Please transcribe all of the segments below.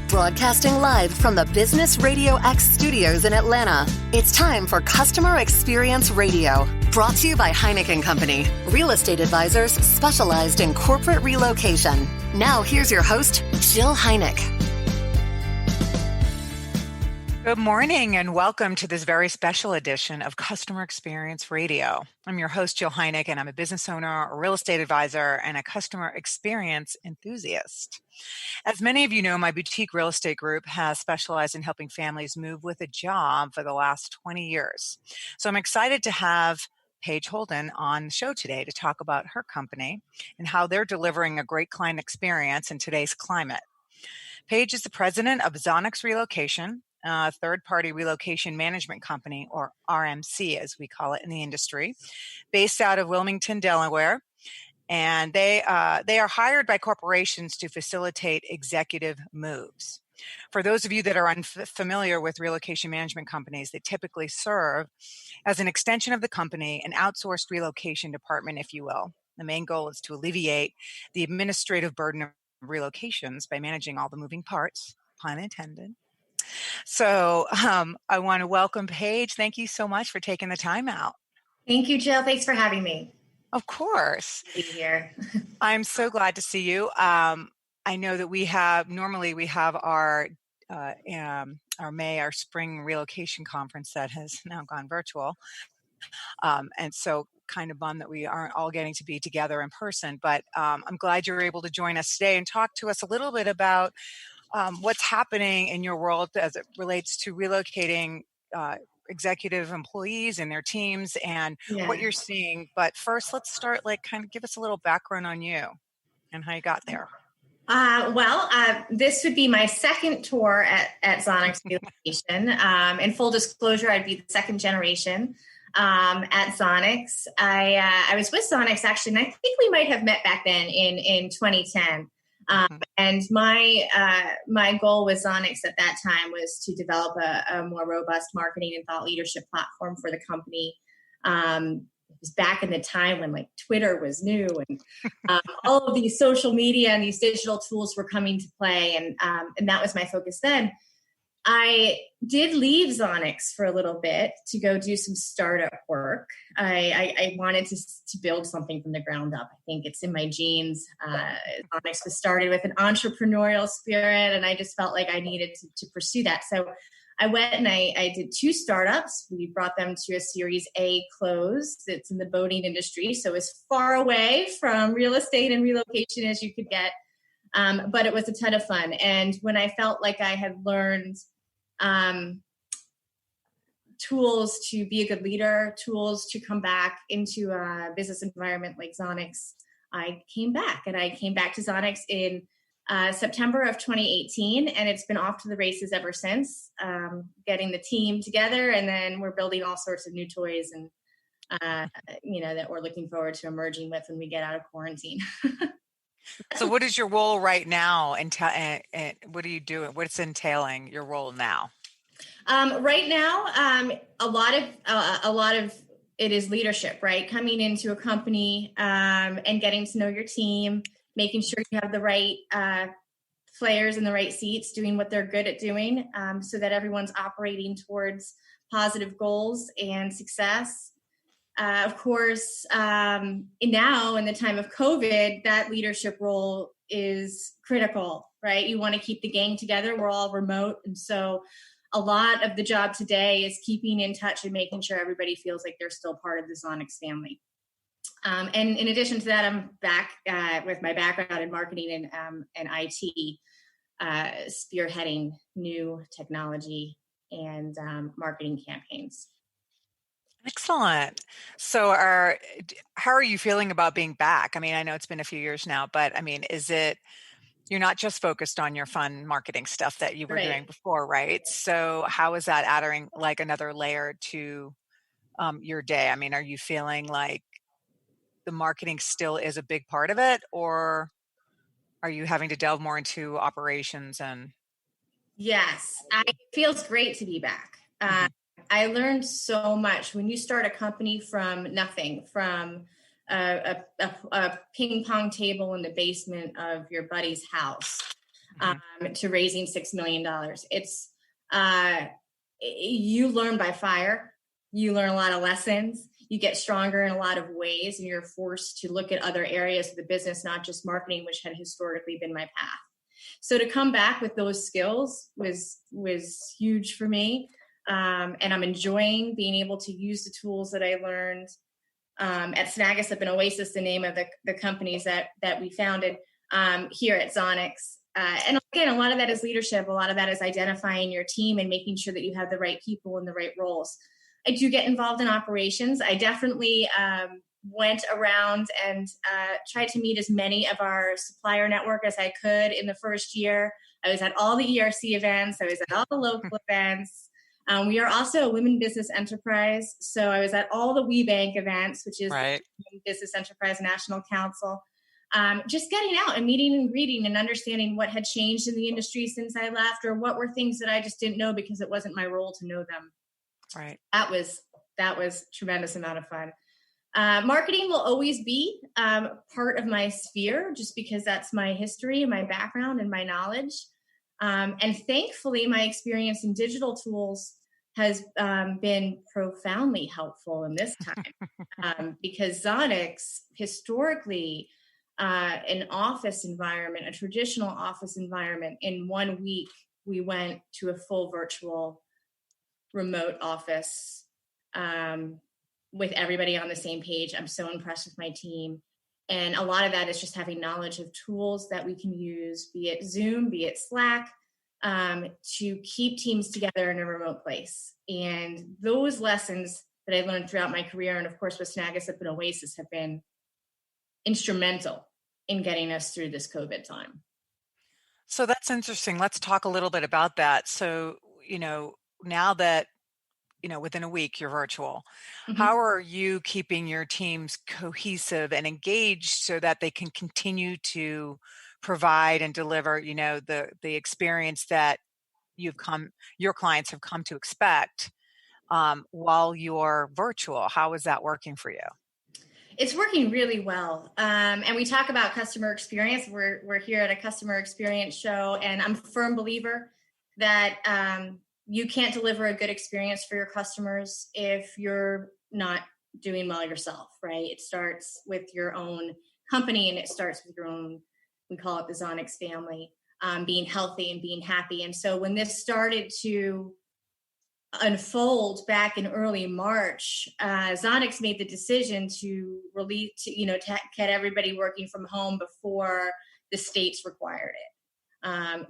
Broadcasting live from the Business RadioX studios in Atlanta, it's time for Customer Experience Radio. Brought to you by Heineken Company, real estate advisors specialized in corporate relocation. Now here's your host, Jill Heineck. Good morning and welcome to this very special edition of Customer Experience Radio. I'm your host, Jill Heineck, and I'm a business owner, a real estate advisor, and a customer experience enthusiast. As many of you know, my boutique real estate group has specialized in helping families move with a job for the last 20 years. So I'm excited to have Paige Holden on the show today to talk about her company and how they're delivering a great client experience in today's climate. Paige is the president of XONEX Relocation, a third-party relocation management company, or RMC as we call it in the industry, based out of Wilmington, Delaware. And they are hired by corporations to facilitate executive moves. For those of you that are unfamiliar with relocation management companies, they typically serve as an extension of the company, an outsourced relocation department, if you will. The main goal is to alleviate the administrative burden of relocations by managing all the moving parts, pun intended. So I want to welcome Paige. Thank you so much for taking the time out. Thank you, Jill. Thanks for having me. Of course. Be here. I'm so glad to see you. I know that we have our spring relocation conference that has now gone virtual. And so kind of bummed that we aren't all getting to be together in person, but I'm glad you're able to join us today and talk to us a little bit about what's happening in your world as it relates to relocating executive employees and their teams and what you're seeing. But first, let's start, kind of give us a little background on you and how you got there. This would be my second tour at XONEX Relocation. In full disclosure, I'd be the second generation at XONEX. I was with XONEX actually, and I think we might have met back then in 2010. And my goal with XONEX at that time was to develop a more robust marketing and thought leadership platform for the company. It was back in the time when Twitter was new and all of these social media and these digital tools were coming to play. And that was my focus then. I did leave XONEX for a little bit to go do some startup work. I wanted to build something from the ground up. I think it's in my genes. XONEX was started with an entrepreneurial spirit, and I just felt like I needed to pursue that. So I went and I did 2 startups. We brought them to a Series A close. It's in the boating industry, so as far away from real estate and relocation as you could get. But it was a ton of fun. And when I felt like I had learned tools to be a good leader, tools to come back into a business environment like XONEX, I came back. And I came back to XONEX in September of 2018, and it's been off to the races ever since, getting the team together. And then we're building all sorts of new toys and, that we're looking forward to emerging with when we get out of quarantine. So what is your role right now, and what are you doing? What's entailing your role now? Right now, a lot of it is leadership, right? Coming into a company and getting to know your team, making sure you have the right players in the right seats, doing what they're good at doing, so that everyone's operating towards positive goals and success. Of course, now in the time of COVID, that leadership role is critical, right? You want to keep the gang together. We're all remote. And so a lot of the job today is keeping in touch and making sure everybody feels like they're still part of the XONEX family. And in addition to that, I'm back with my background in marketing and IT, spearheading new technology and marketing campaigns. Excellent. So how are you feeling about being back? I mean, I know it's been a few years now, but I mean, you're not just focused on your fun marketing stuff that you were doing before, right? So how is that adding another layer to your day? I mean, are you feeling like the marketing still is a big part of it, or are you having to delve more into operations and? Yes, it feels great to be back. I learned so much when you start a company from nothing, from a ping pong table in the basement of your buddy's house. to raising $6 million. It's, you learn by fire. You learn a lot of lessons. You get stronger in a lot of ways, and you're forced to look at other areas of the business, not just marketing, which had historically been my path. So to come back with those skills was huge for me. And I'm enjoying being able to use the tools that I learned at Snagis Up and Oasis, the name of the companies that we founded here at XONEX. And again, a lot of that is leadership. A lot of that is identifying your team and making sure that you have the right people in the right roles. I do get involved in operations. I definitely went around and tried to meet as many of our supplier network as I could in the first year. I was at all the ERC events. I was at all the local events. We are also a women business enterprise. So I was at all the WeBank events, which is the Women Business Enterprise National Council. Just getting out and meeting and greeting and understanding what had changed in the industry since I left, or what were things that I just didn't know because it wasn't my role to know them. Right. That was a tremendous amount of fun. Marketing will always be part of my sphere, just because that's my history and my background and my knowledge. And thankfully, my experience in digital tools has been profoundly helpful in this time because XONEX historically, an office environment, a traditional office environment, in 1 week, we went to a full virtual remote office with everybody on the same page. I'm so impressed with my team. And a lot of that is just having knowledge of tools that we can use, be it Zoom, be it Slack, to keep teams together in a remote place. And those lessons that I learned throughout my career, and of course with Snagis Up and Oasis, have been instrumental in getting us through this COVID time. So that's interesting. Let's talk a little bit about that. So, now that, within a week you're virtual, how are you keeping your teams cohesive and engaged so that they can continue to provide and deliver, the experience that your clients have come to expect while you're virtual? How is that working for you? It's working really well. And we talk about customer experience. We're here at a customer experience show, and I'm a firm believer that you can't deliver a good experience for your customers if you're not doing well yourself, right? It starts with your own company, and it starts with your own, we call it the XONEX family, being healthy and being happy. And so when this started to unfold back in early March, XONEX made the decision to get everybody working from home before the states required it.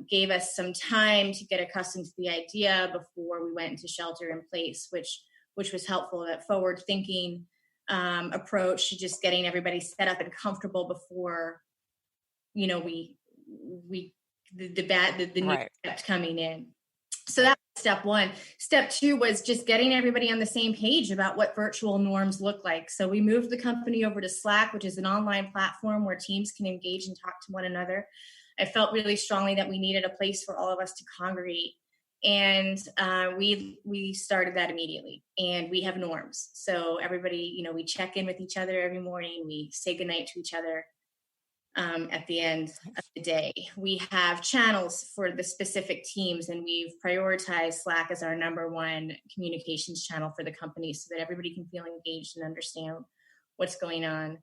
Gave us some time to get accustomed to the idea before we went into shelter in place, which was helpful. That forward thinking approach to just getting everybody set up and comfortable before, the new steps coming in. So that was step one. Step two was just getting everybody on the same page about what virtual norms look like. So we moved the company over to Slack, which is an online platform where teams can engage and talk to one another. I felt really strongly that we needed a place for all of us to congregate. And we started that immediately. And we have norms. So everybody, we check in with each other every morning. We say goodnight to each other at the end of the day. We have channels for the specific teams, and we've prioritized Slack as our number one communications channel for the company so that everybody can feel engaged and understand what's going on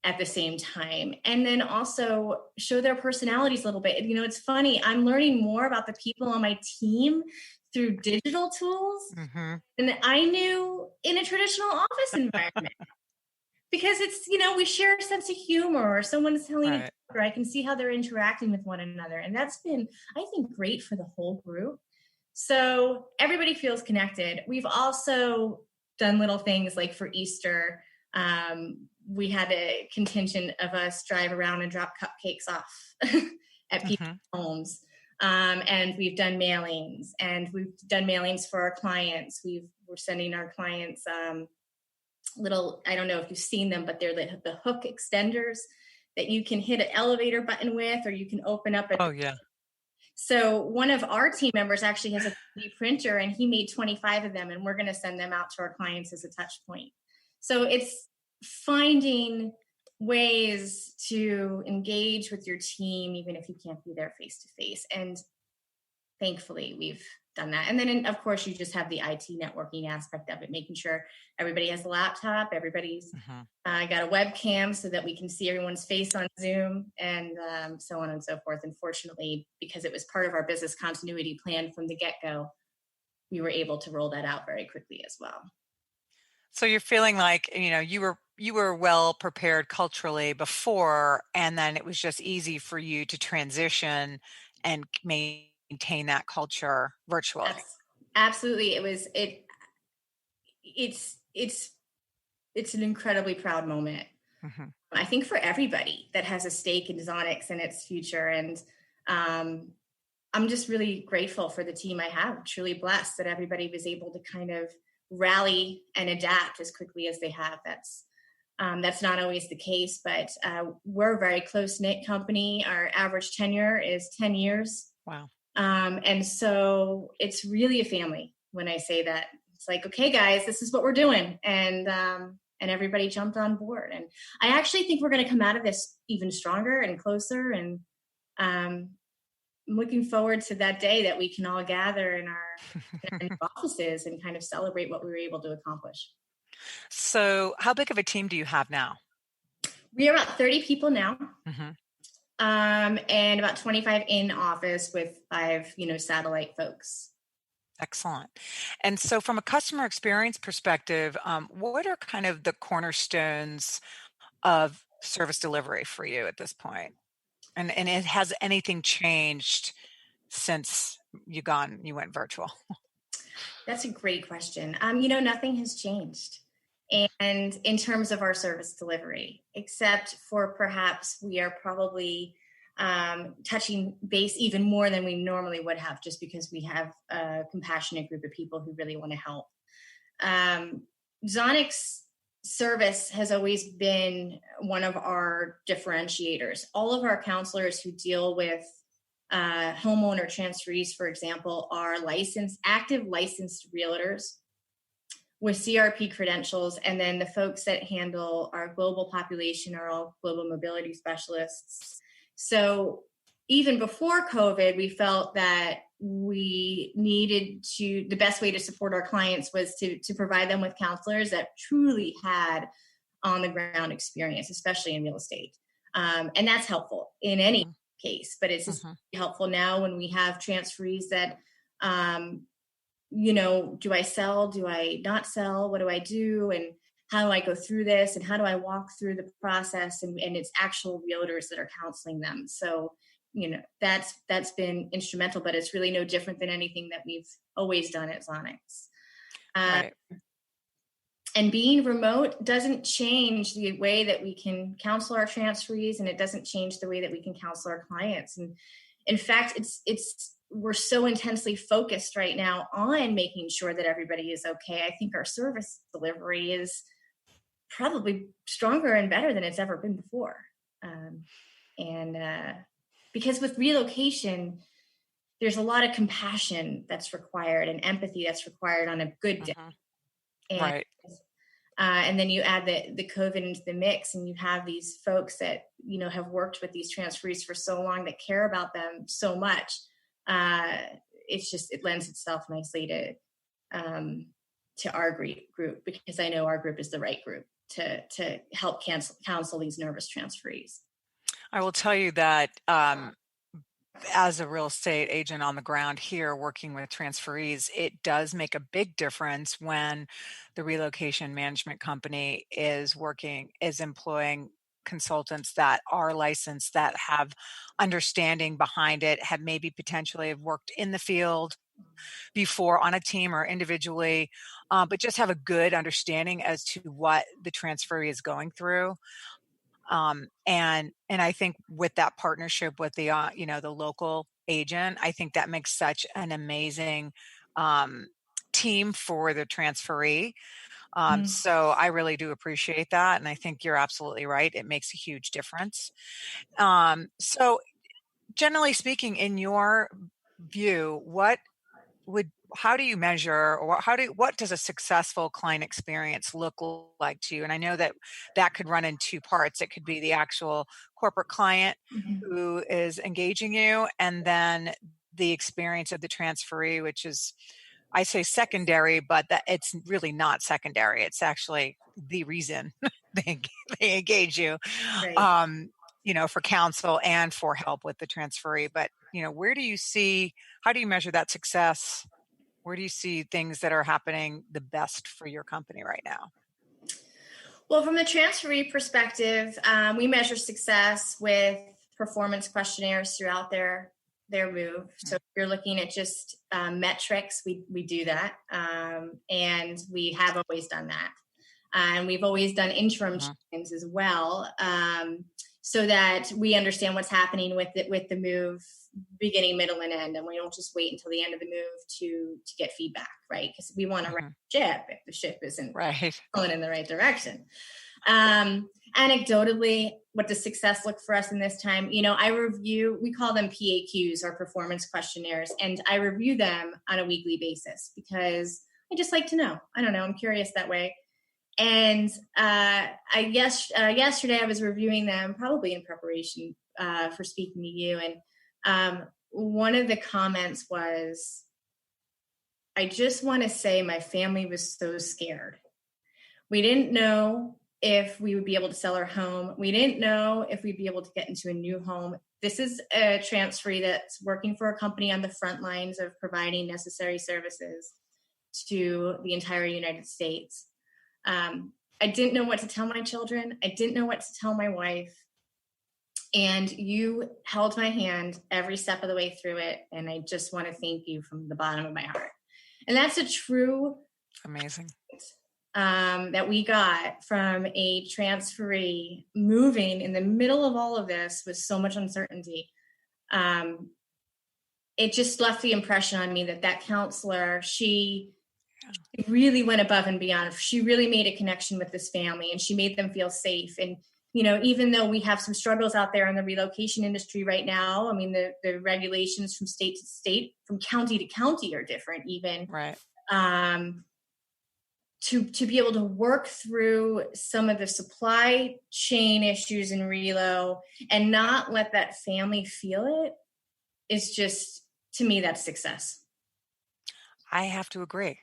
at the same time. And then also show their personalities a little bit. It's funny, I'm learning more about the people on my team through digital tools than I knew in a traditional office environment. Because it's, we share a sense of humor, or someone's telling a joke, or I can see how they're interacting with one another. And that's been, I think, great for the whole group. So everybody feels connected. We've also done little things like for Easter, we had a contingent of us drive around and drop cupcakes off at people's homes. And we've done mailings, for our clients. We're sending our clients little, I don't know if you've seen them, but they're the hook extenders that you can hit an elevator button with, or you can open up. So one of our team members actually has a 3D printer, and he made 25 of them, and we're going to send them out to our clients as a touch point. So it's finding ways to engage with your team, even if you can't be there face to face. And thankfully, we've done that. And then, of course, you just have the IT networking aspect of it, making sure everybody has a laptop, everybody's got a webcam so that we can see everyone's face on Zoom, and so on and so forth. And fortunately, because it was part of our business continuity plan from the get-go, we were able to roll that out very quickly as well. So you're feeling like, you were well prepared culturally before, and then it was just easy for you to transition and maintain that culture virtually. Absolutely. It's an incredibly proud moment. I think for everybody that has a stake in XONEX and its future. And I'm just really grateful for the team I have, truly blessed that everybody was able to kind of rally and adapt as quickly as they have. That's not always the case, but we're a very close-knit company. Our average tenure is 10 years. Wow. And so it's really a family when I say that. It's like, okay, guys, this is what we're doing. And everybody jumped on board. And I actually think we're going to come out of this even stronger and closer. And I'm looking forward to that day that we can all gather in our offices and kind of celebrate what we were able to accomplish. So how big of a team do you have now? We are about 30 people now. And about 25 in office with 5, satellite folks. Excellent. And so from a customer experience perspective, what are kind of the cornerstones of service delivery for you at this point? And has anything changed since you went virtual? That's a great question. Nothing has changed. And in terms of our service delivery, except for perhaps we are probably touching base even more than we normally would have, just because we have a compassionate group of people who really want to help. XONEX service has always been one of our differentiators. All of our counselors who deal with homeowner transferees, for example, are active licensed realtors with CRP credentials. And then the folks that handle our global population are all global mobility specialists. So even before COVID, we felt that we needed the best way to support our clients was to provide them with counselors that truly had on the ground experience, especially in real estate. And that's helpful in any case, but it's just helpful now when we have transferees that, do I sell? Do I not sell? What do I do? And how do I go through this? And how do I walk through the process? And it's actual realtors that are counseling them. So, that's been instrumental, but it's really no different than anything that we've always done at XONEX. Right. And being remote doesn't change the way that we can counsel our transferees, and it doesn't change the way that we can counsel our clients. And in fact, we're so intensely focused right now on making sure that everybody is okay. I think our service delivery is probably stronger and better than it's ever been before. Because with relocation, there's a lot of compassion that's required and empathy that's required on a good day. Right. And then you add the COVID into the mix, and you have these folks that, have worked with these transferees for so long, that care about them so much. It lends itself nicely to our group, because I know our group is the right group to help counsel these nervous transferees. I will tell you that as a real estate agent on the ground here working with transferees, it does make a big difference when the relocation management company is employing consultants that are licensed, that have understanding behind it, have potentially worked in the field before on a team or individually, but just have a good understanding as to what the transferee is going through. And I think with that partnership with the the local agent, I think that makes such an amazing team for the transferee. So I really do appreciate that, and I think you're absolutely right. It makes a huge difference. So generally speaking, in your view, what how do you measure, or what does a successful client experience look like to you? And I know that could run in two parts. It could be the actual corporate client Mhm. who is engaging you, and then the experience of the transferee, which is, I say secondary, but that it's really not secondary. It's actually the reason they they engage you, Right. um, for counsel and for help with the transferee. But where do you see? How do you measure that success? Where do you see things that are happening the best for your company right now? Well, from the transferee perspective, we measure success with performance questionnaires throughout their move. So Mm. if you're looking at just metrics, we do that, and we have always done that, and we've always done interim Mhm. check-ins as well, so that we understand what's happening with the move, beginning, middle, and end, and we don't just wait until the end of the move to get feedback, right? Because we want to right Mhm. the ship if the ship isn't Right. going in the right direction. Anecdotally, what does success look for us in this time? I review, we call them PAQs, or performance questionnaires, and I review them on a weekly basis because I just like to know. I don't know, I'm curious that way. And yesterday I was reviewing them, probably in preparation for speaking to you. And one of the comments was, I just want to say my family was so scared. We didn't know if we would be able to sell our home. We didn't know if we'd be able to get into a new home. This is a transferee that's working for a company on the front lines of providing necessary services to the entire United States. I didn't know what to tell my children. I didn't know what to tell my wife. And you held my hand every step of the way through it. And I just want to thank you from the bottom of my heart. And that's a true Amazing. that we got from a transferee moving in the middle of all of this with so much uncertainty. It just left the impression on me that counselor, she really went above and beyond. She really made a connection with this family, and she made them feel safe. And even though we have some struggles out there in the relocation industry right now, I mean, the regulations from state to state, from county to county, are different even. Right. To be able to work through some of the supply chain issues in relo and not let that family feel it is just, to me, that's success. I have to agree.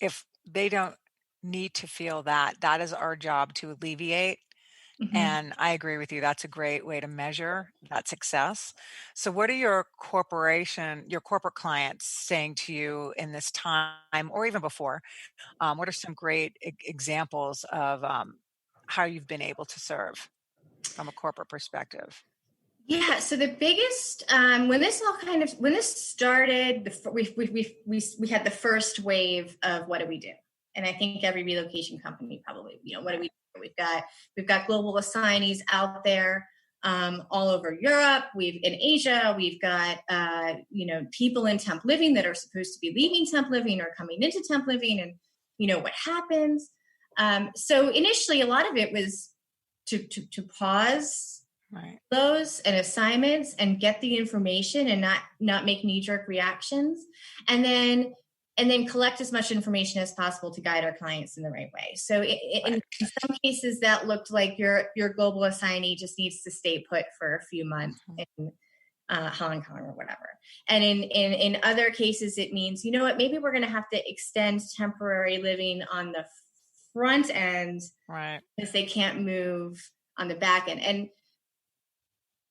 If they don't need to feel that, that is our job to alleviate. Mm-hmm. And I agree with you. That's a great way to measure that success. So what are your corporate clients saying to you in this time, or even before? What are some great examples of how you've been able to serve from a corporate perspective? Yeah. So the biggest when this started, we had the first wave of what do we do, and I think every relocation company probably, what do we do? We've got global assignees out there all over Europe. In Asia, we've got people in temp living that are supposed to be leaving temp living or coming into temp living, and what happens. So initially, a lot of it was to pause Right. those and assignments and get the information and not make knee-jerk reactions, and then collect as much information as possible to guide our clients in the right way. So in some cases that looked like your global assignee just needs to stay put for a few months in Hong Kong or whatever. And in other cases it means, maybe we're going to have to extend temporary living on the front end, Right. because they can't move on the back end. And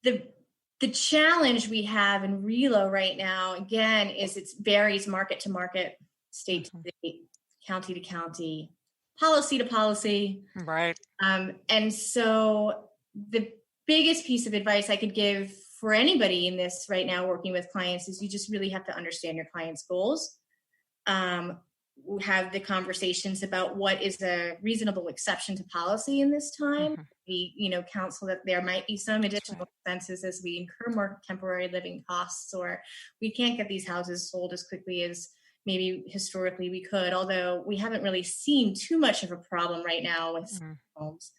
the challenge we have in relo right now, again, is it varies market to market, state to state, county to county, policy to policy. Right. And so the biggest piece of advice I could give for anybody in this right now working with clients is you just really have to understand your client's goals. Have the conversations about what is a reasonable exception to policy in this time. We, counsel that there might be some additional expenses as we incur more temporary living costs, or we can't get these houses sold as quickly as maybe historically we could, although we haven't really seen too much of a problem right now with homes.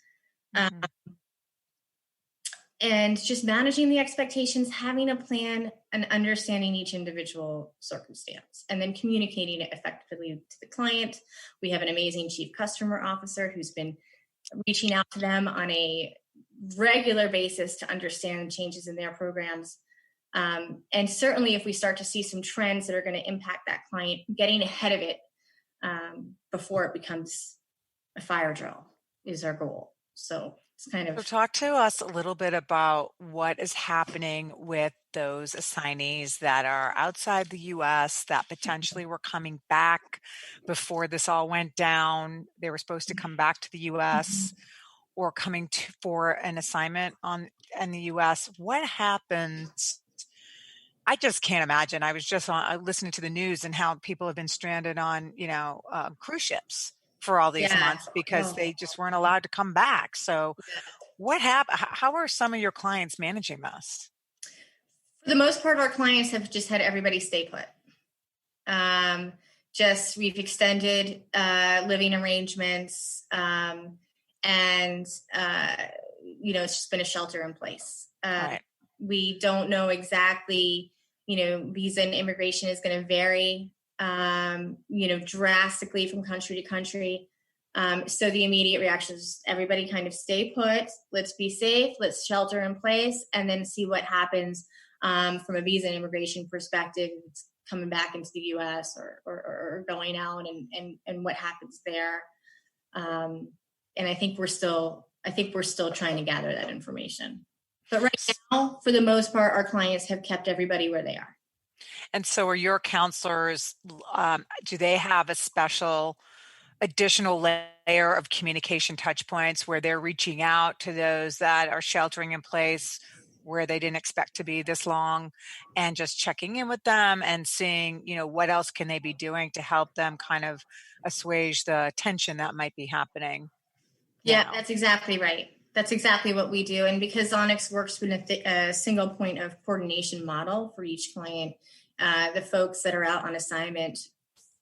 and just managing the expectations, having a plan, and understanding each individual circumstance, and then communicating it effectively to the client. We have an amazing chief customer officer who's been reaching out to them on a regular basis to understand changes in their programs. And certainly if we start to see some trends that are going to impact that client, getting ahead of it before it becomes a fire drill is our goal. So it's kind of... So talk to us a little bit about what is happening with those assignees that are outside the U.S. that potentially were coming back before this all went down. They were supposed to come back to the U.S. or coming for an assignment in the U.S. What happens? I just can't imagine. I was just listening to the news and how people have been stranded on, cruise ships for all these months because they just weren't allowed to come back. So what happened? How are some of your clients managing this? For the most part, our clients have just had everybody stay put. We've extended living arrangements, and it's just been a shelter in place. Right. We don't know exactly, visa and immigration is going to vary, drastically from country to country. So the immediate reaction is everybody kind of stay put, let's be safe, let's shelter in place, and then see what happens from a visa and immigration perspective, it's coming back into the U.S. or going out and what happens there. And I think we're still trying to gather that information. But right now, for the most part, our clients have kept everybody where they are. And so are your counselors, do they have a special additional layer of communication touch points where they're reaching out to those that are sheltering in place where they didn't expect to be this long and just checking in with them and seeing, what else can they be doing to help them kind of assuage the tension that might be happening? Yeah, that's exactly right. That's exactly what we do. And because XONEX works with a single point of coordination model for each client, the folks that are out on assignment,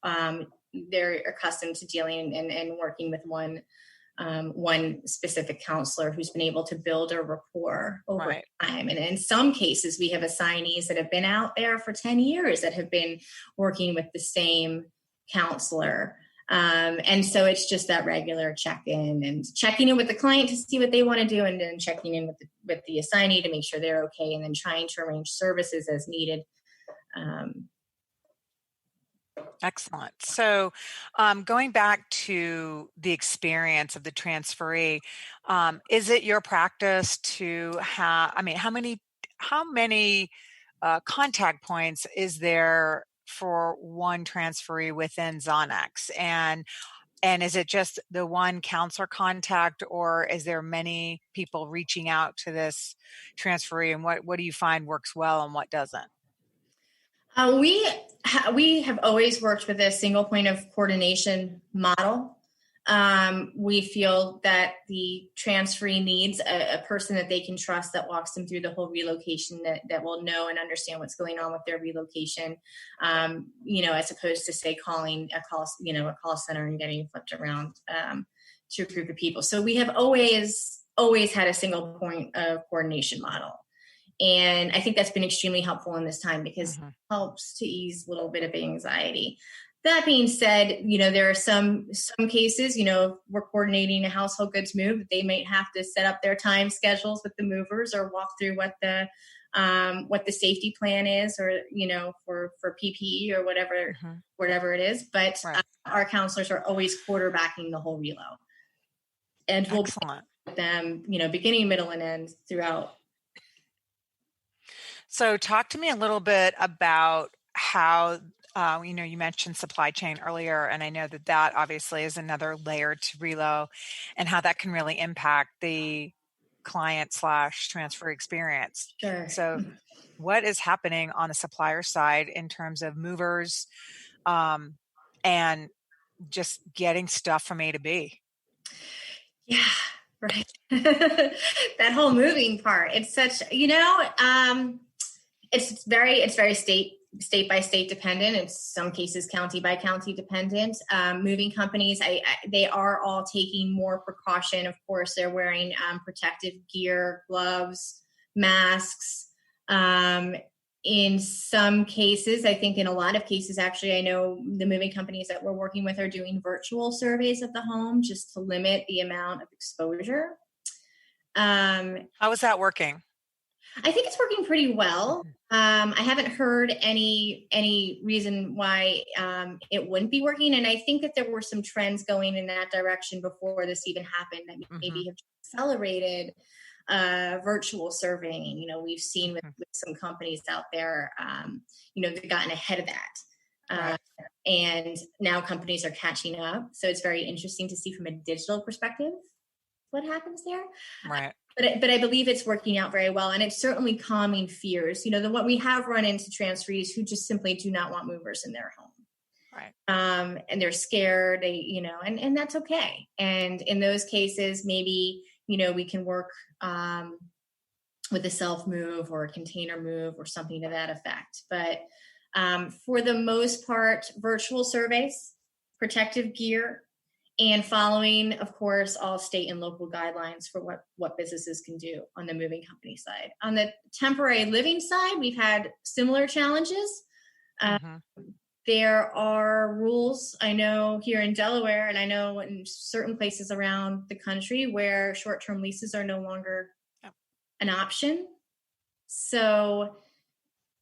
they're accustomed to dealing and working with one specific counselor who's been able to build a rapport over time. And in some cases, we have assignees that have been out there for 10 years that have been working with the same counselor. And so it's just that regular check-in and checking in with the client to see what they want to do, and then checking in with the assignee to make sure they're okay, and then trying to arrange services as needed. Excellent. So going back to the experience of the transferee, is it your practice to have, how many contact points is there for one transferee within XONEX? And is it just the one counselor contact, or is there many people reaching out to this transferee? And what do you find works well and what doesn't? We have always worked with a single point of coordination model. We feel that the transferee needs a person that they can trust that walks them through the whole relocation, that will know and understand what's going on with their relocation, as opposed to, say, calling a call center and getting flipped around to a group of people. So we have always had a single point of coordination model. And I think that's been extremely helpful in this time because it helps to ease a little bit of anxiety. That being said, there are some cases, we're coordinating a household goods move. They might have to set up their time schedules with the movers or walk through what the safety plan is, or, for PPE or whatever it is. But our counselors are always quarterbacking the whole relo. And we'll be with them, beginning, middle, and end throughout. So talk to me a little bit about how, you mentioned supply chain earlier, and I know that obviously is another layer to relo, and how that can really impact the client/transfer experience. Sure. So what is happening on the supplier side in terms of movers and just getting stuff from A to B? Yeah, right. That whole moving part. It's such, it's very state by state dependent. In some cases, county by county dependent. Moving companies, they are all taking more precaution. Of course, they're wearing protective gear, gloves, masks. In some cases, I think in a lot of cases, actually, I know the moving companies that we're working with are doing virtual surveys of the home just to limit the amount of exposure. How is that working? I think it's working pretty well. I haven't heard any reason why it wouldn't be working. And I think that there were some trends going in that direction before this even happened that maybe have accelerated virtual surveying. You know, we've seen with some companies out there, you know, they've gotten ahead of that. And now companies are catching up. So it's very interesting to see from a digital perspective what happens there. Right. But I believe it's working out very well. And it's certainly calming fears. You know, what we have run into transferees who just simply do not want movers in their home. Right. And they're scared, you know, and that's okay. And in those cases, maybe, you know, we can work with a self move or a container move or something to that effect. But for the most part, virtual surveys, protective gear, and following, of course, all state and local guidelines for what businesses can do on the moving company side. On the temporary living side, we've had similar challenges. There are rules, I know, here in Delaware, and I know in certain places around the country where short-term leases are no longer an option. So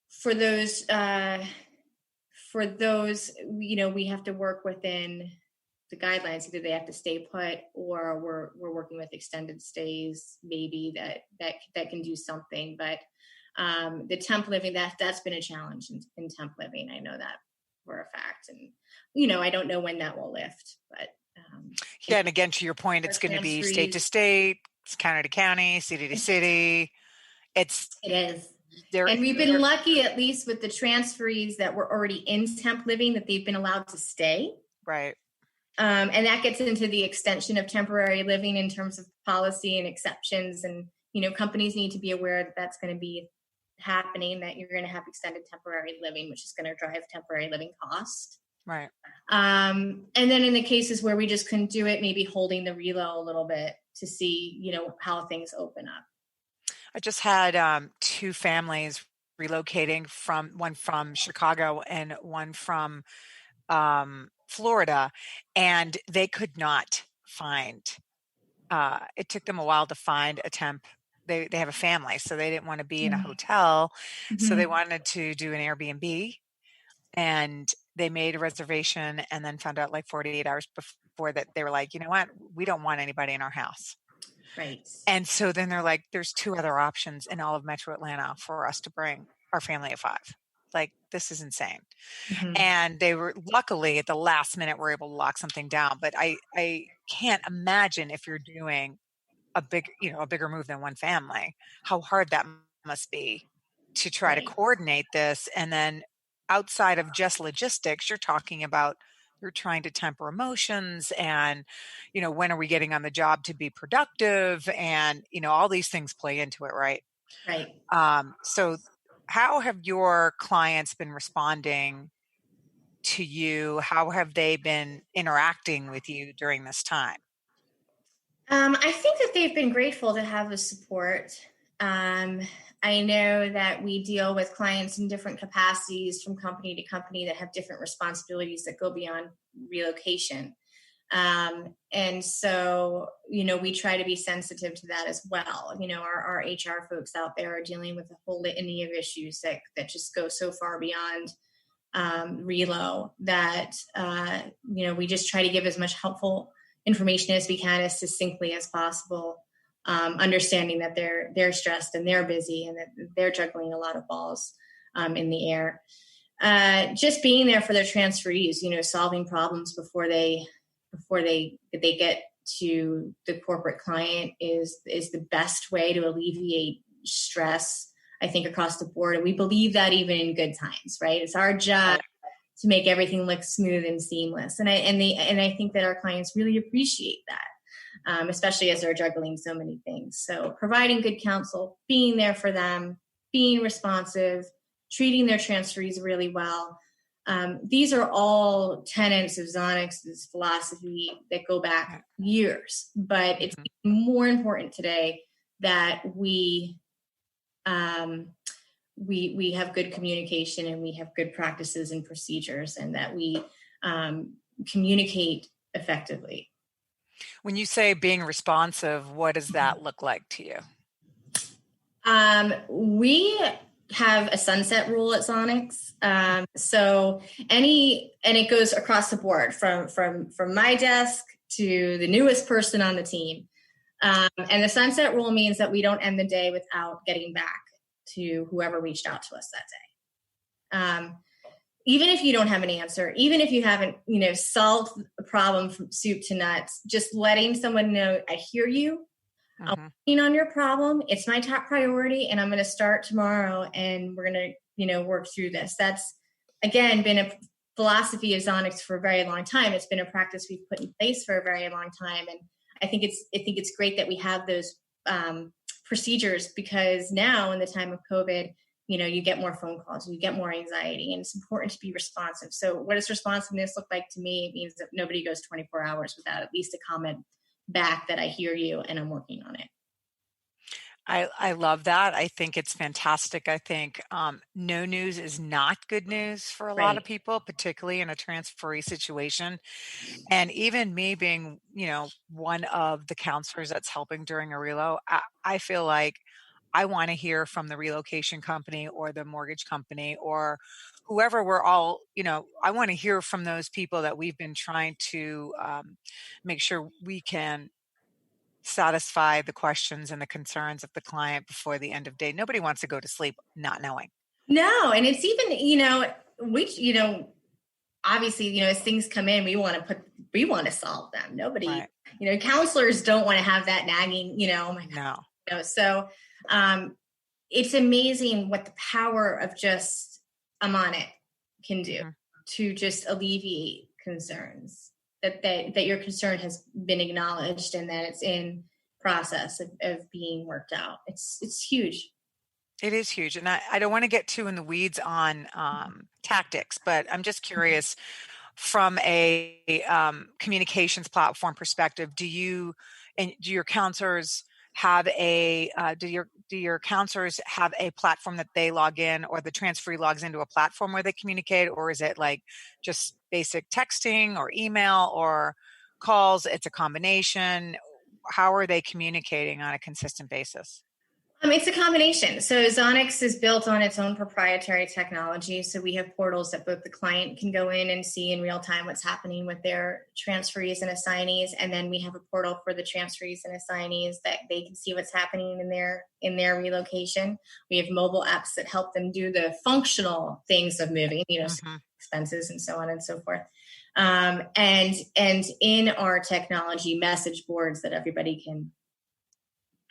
for those, you know, we have to work within the guidelines. Either they have to stay put, or we're working with extended stays, maybe that can do something. But the temp living, that's been a challenge in temp living. I know that for a fact, and you know, I don't know when that will lift. But yeah, and again, to your point, it's going to be state to state, county to county, city to city. It is. And we've been lucky, at least with the transferees that were already in temp living, that they've been allowed to stay. Right. And that gets into the extension of temporary living in terms of policy and exceptions. And, you know, companies need to be aware that that's going to be happening, that you're going to have extended temporary living, which is going to drive temporary living cost. Right. And then in the cases where we just couldn't do it, maybe holding the relo a little bit to see, you know, how things open up. I just had two families relocating, one from Chicago and one from Florida, and they could not find, it took them a while to find a temp. They have a family, so they didn't want to be in a hotel. So they wanted to do an Airbnb, and they made a reservation and then found out like 48 hours before that they were like, you know what, we don't want anybody in our house. Right. And so then they're like, there's two other options in all of Metro Atlanta for us to bring our family of 5. Like, this is insane. And they were luckily at the last minute were able to lock something down. But I can't imagine if you're doing a bigger move than one family, how hard that must be to try to coordinate this. And then outside of just logistics, you're talking about, you're trying to temper emotions and, you know, when are we getting on the job to be productive? And, you know, all these things play into it. Right. Right. So how have your clients been responding to you? How have they been interacting with you during this time? I think that they've been grateful to have the support. I know that we deal with clients in different capacities from company to company that have different responsibilities that go beyond relocation. And so, you know, we try to be sensitive to that as well. You know, our HR folks out there are dealing with a whole litany of issues that just go so far beyond relo that, you know, we just try to give as much helpful information as we can, as succinctly as possible, understanding that they're stressed and they're busy and that they're juggling a lot of balls in the air. Just being there for their transferees, you know, solving problems before they get to the corporate client is the best way to alleviate stress, I think, across the board. And we believe that even in good times, right? It's our job to make everything look smooth and seamless. And I think that our clients really appreciate that, especially as they're juggling so many things. So providing good counsel, being there for them, being responsive, treating their transferees really well. These are all tenets of XONEX's philosophy that go back years, but it's more important today that we we have good communication and we have good practices and procedures, and that we communicate effectively. When you say being responsive, what does that look like to you? We have a sunset rule at XONEX. So and it goes across the board from my desk to the newest person on the team. And the sunset rule means that we don't end the day without getting back to whoever reached out to us that day. Even if you don't have an answer, even if you haven't, solved a problem from soup to nuts, just letting someone know, I hear you. Mm-hmm. I'm working on your problem. It's my top priority, and I'm going to start tomorrow, and we're going to, work through this. That's, again, been a philosophy of XONEX for a very long time. It's been a practice we've put in place for a very long time. And I think it's great that we have those procedures, because now in the time of COVID, you get more phone calls, you get more anxiety, and it's important to be responsive. So what does responsiveness look like to me? It means that nobody goes 24 hours without at least a comment back that I hear you and I'm working on it. I love that. I think it's fantastic. I think no news is not good news for a lot of people, particularly in a transferee situation. And even me being, one of the counselors that's helping during a relo, I feel like I want to hear from the relocation company or the mortgage company or whoever. We're all, I want to hear from those people that we've been trying to make sure we can satisfy the questions and the concerns of the client before the end of day. Nobody wants to go to sleep not knowing. No. And it's even, obviously, as things come in, we want to solve them. Nobody, right. Counselors don't want to have that nagging, oh my God. No. So it's amazing what the power of just, I'm on it can do to just alleviate concerns. That your concern has been acknowledged and that it's in process of being worked out. It's huge. It is huge. And I don't want to get too in the weeds on tactics, but I'm just curious from a communications platform perspective, do your counselors have do your counselors have a platform that they log in, or the transferee logs into a platform where they communicate, or is it like just basic texting or email or calls? It's a combination. How are they communicating on a consistent basis? It's a combination. So XONEX is built on its own proprietary technology. So we have portals that both the client can go in and see in real time what's happening with their transferees and assignees. And then we have a portal for the transferees and assignees that they can see what's happening in their relocation. We have mobile apps that help them do the functional things of moving, expenses and so on and so forth. And in our technology, message boards that everybody can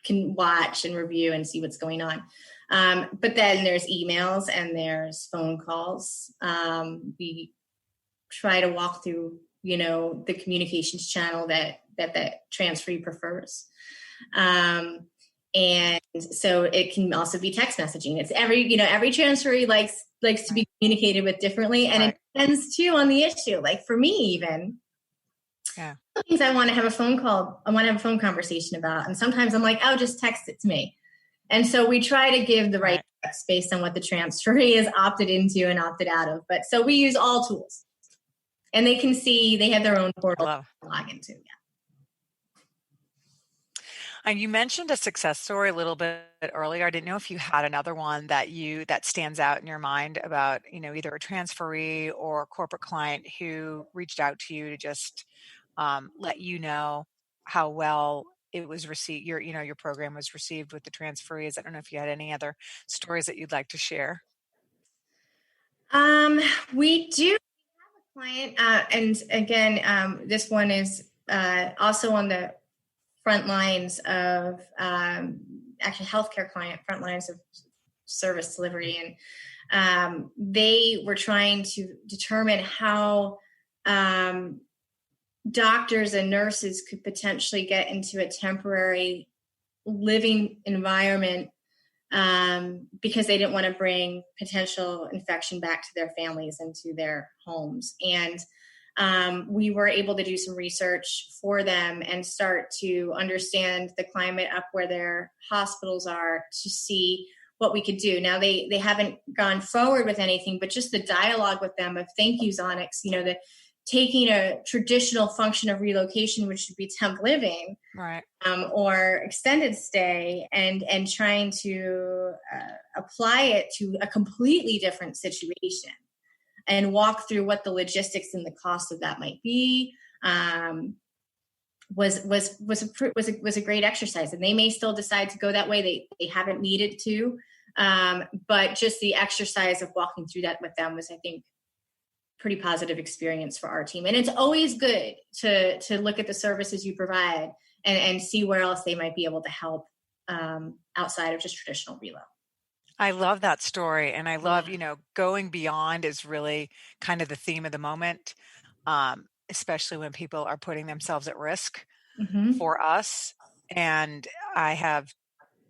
watch and review and see what's going on. But then there's emails and there's phone calls. We try to walk through, the communications channel that transferee prefers. And so it can also be text messaging. It's every transferee likes to be communicated with differently. And it depends too on the issue. Like for me, even, things I want to have a phone call, I want to have a phone conversation about. And sometimes I'm like, oh, just text it to me. And so we try to give the right text based on what the transferee is opted into and opted out of. But so we use all tools, and they can see, they have their own portal to log into. And you mentioned a success story a little bit earlier. I didn't know if you had another one that stands out in your mind about, either a transferee or a corporate client who reached out to you to just let you know how well it was received. Your program was received with the transferees. I don't know if you had any other stories that you'd like to share. We do have a client, and again, this one is also on the front lines of actually healthcare client, front lines of service delivery, and they were trying to determine how doctors and nurses could potentially get into a temporary living environment because they didn't want to bring potential infection back to their families and to their homes. And we were able to do some research for them and start to understand the climate up where their hospitals are, to see what we could do. Now they haven't gone forward with anything, but just the dialogue with them of thank you, XONEX, the taking a traditional function of relocation, which should be temp living, right, or extended stay, and trying to apply it to a completely different situation and walk through what the logistics and the cost of that might be. Was a great exercise, and they may still decide to go that way. They haven't needed to, but just the exercise of walking through that with them was, I think, pretty positive experience for our team. And it's always good to look at the services you provide and see where else they might be able to help outside of just traditional relo. I love that story, and I love going beyond is really kind of the theme of the moment. Especially when people are putting themselves at risk for us. And I have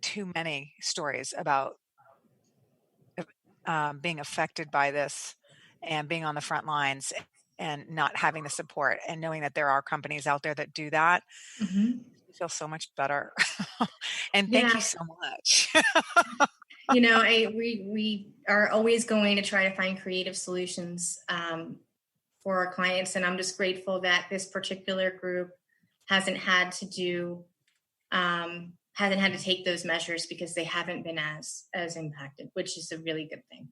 too many stories about being affected by this and being on the front lines and not having the support, and knowing that there are companies out there that do that. You feel so much better. And thank you so much. We are always going to try to find creative solutions for our clients. And I'm just grateful that this particular group hasn't had to take those measures because they haven't been as impacted, which is a really good thing.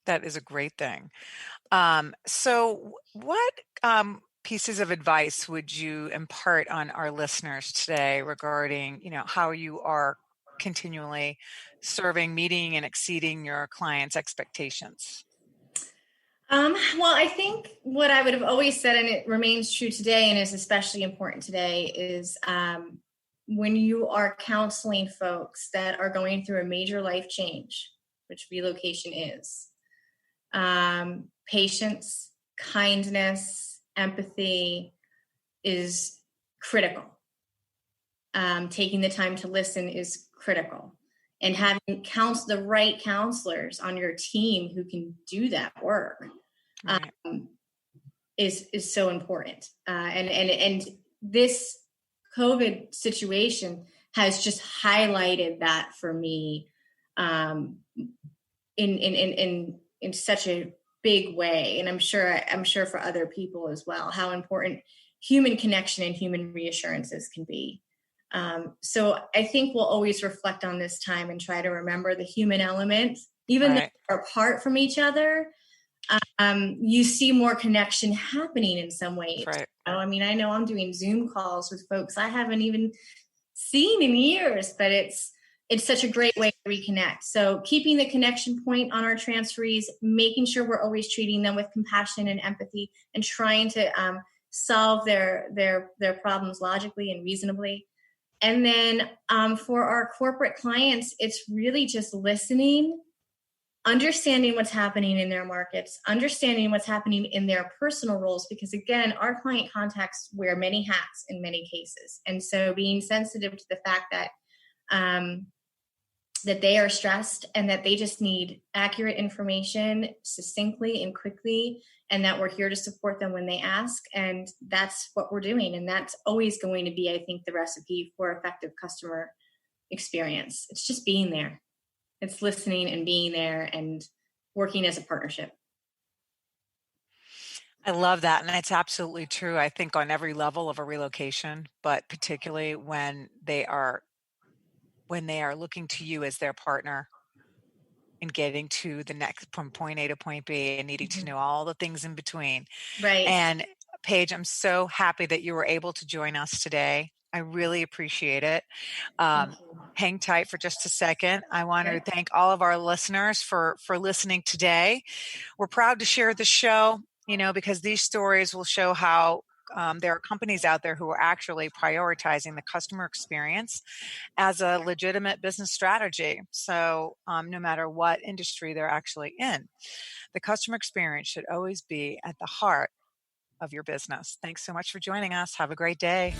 That is a great thing. So what pieces of advice would you impart on our listeners today regarding, how you are continually serving, meeting, and exceeding your clients' expectations? Well, I think what I would have always said, and it remains true today and is especially important today, is when you are counseling folks that are going through a major life change, which relocation is, patience, kindness, empathy is critical. Taking the time to listen is critical. And having the right counselors on your team who can do that work is so important. And this COVID situation has just highlighted that for me in such a big way. And I'm sure for other people as well, how important human connection and human reassurances can be. So I think we'll always reflect on this time and try to remember the human element, even though we're apart from each other. You see more connection happening in some ways. Right. I mean, I know I'm doing Zoom calls with folks I haven't even seen in years, but it's such a great way to reconnect. So keeping the connection point on our transferees, making sure we're always treating them with compassion and empathy, and trying to solve their problems logically and reasonably. And then for our corporate clients, it's really just listening, understanding what's happening in their markets, understanding what's happening in their personal roles, because again, our client contacts wear many hats in many cases. And so being sensitive to the fact that that they are stressed and that they just need accurate information succinctly and quickly, and that we're here to support them when they ask. And that's what we're doing. And that's always going to be, I think, the recipe for effective customer experience. It's just being there. It's listening and being there and working as a partnership. I love that. And it's absolutely true, I think, on every level of a relocation, but particularly when they are looking to you as their partner in getting to the next, from point A to point B, and needing to know all the things in between. Right. And Paige, I'm so happy that you were able to join us today. I really appreciate it. Hang tight for just a second. I want to thank all of our listeners for listening today. We're proud to share the show, because these stories will show how there are companies out there who are actually prioritizing the customer experience as a legitimate business strategy. So no matter what industry they're actually in, the customer experience should always be at the heart of your business. Thanks so much for joining us. Have a great day.